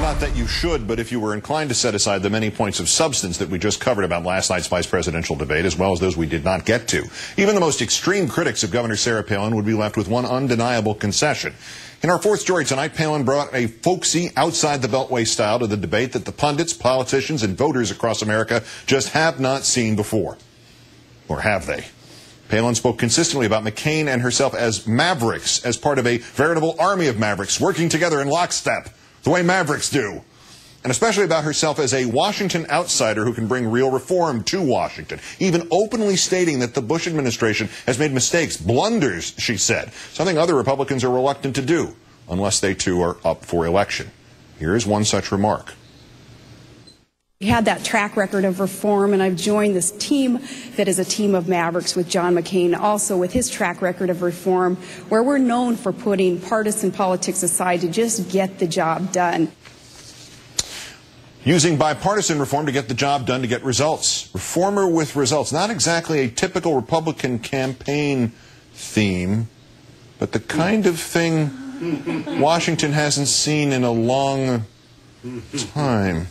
Not that you should, but if you were inclined to set aside the many points of substance that we just covered about last night's vice presidential debate, as well as those we did not get to, even the most extreme critics of Governor Sarah Palin would be left with one undeniable concession. In our fourth story tonight, Palin brought a folksy, outside-the-beltway style to the debate that the pundits, politicians, and voters across America just have not seen before. Or have they? Palin spoke consistently about McCain and herself as mavericks, as part of a veritable army of mavericks working together in lockstep, the way mavericks do. And especially about herself as a Washington outsider who can bring real reform to Washington, even openly stating that the Bush administration has made mistakes, blunders, she said, something other Republicans are reluctant to do, unless they too are up for election. Here is one such remark. We had that track record of reform, and I've joined this team that is a team of mavericks with John McCain, also with his track record of reform, where we're known for putting partisan politics aside to just get the job done. Using bipartisan reform to get the job done, to get results. Reformer with results. Not exactly a typical Republican campaign theme, but the kind of thing Washington hasn't seen in a long time.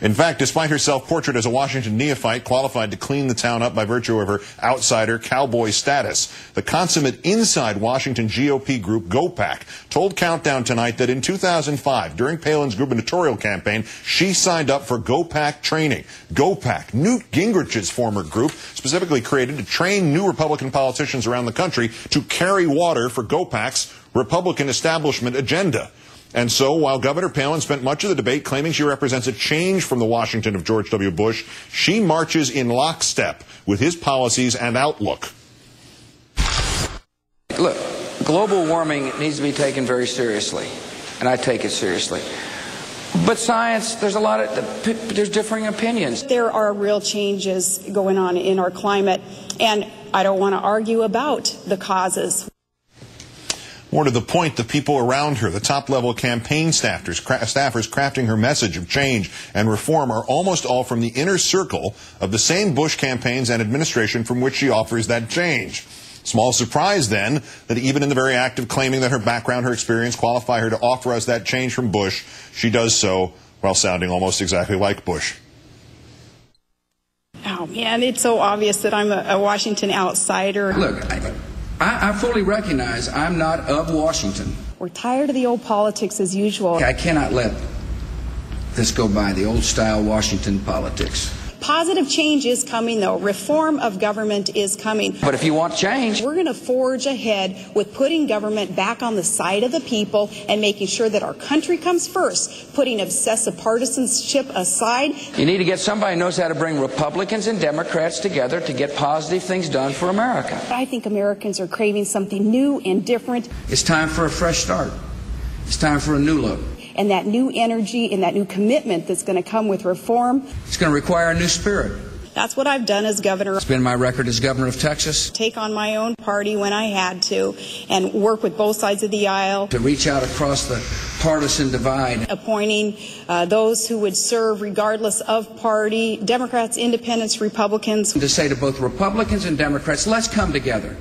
In fact, despite her self-portrait as a Washington neophyte qualified to clean the town up by virtue of her outsider cowboy status, the consummate inside Washington GOP group GOPAC told Countdown tonight that in 2005, during Palin's gubernatorial campaign, she signed up for GOPAC training. GOPAC, Newt Gingrich's former group, specifically created to train new Republican politicians around the country to carry water for GOPAC's Republican establishment agenda. And so, while Governor Palin spent much of the debate claiming she represents a change from the Washington of George W. Bush, she marches in lockstep with his policies and outlook. Look, global warming needs to be taken very seriously, and I take it seriously. But science, there's differing opinions. There are real changes going on in our climate, and I don't want to argue about the causes. More to the point, the people around her, the top-level campaign staffers crafting her message of change and reform are almost all from the inner circle of the same Bush campaigns and administration from which she offers that change. Small surprise, then, that even in the very act of claiming that her background, her experience qualify her to offer us that change from Bush, she does so while sounding almost exactly like Bush. Oh, man, it's so obvious that I'm a Washington outsider. Look, I fully recognize I'm not of Washington. We're tired of the old politics as usual. I cannot let this go by, the old-style Washington politics. Positive change is coming, though. Reform of government is coming. But if you want change, we're going to forge ahead with putting government back on the side of the people and making sure that our country comes first, putting obsessive partisanship aside. You need to get somebody who knows how to bring Republicans and Democrats together to get positive things done for America. I think Americans are craving something new and different. It's time for a fresh start. It's time for a new look. And that new energy and that new commitment that's going to come with reform. It's going to require a new spirit. That's what I've done as governor. It's been my record as governor of Texas. Take on my own party when I had to and work with both sides of the aisle. To reach out across the partisan divide. Appointing those who would serve regardless of party, Democrats, Independents, Republicans. To say to both Republicans and Democrats, let's come together.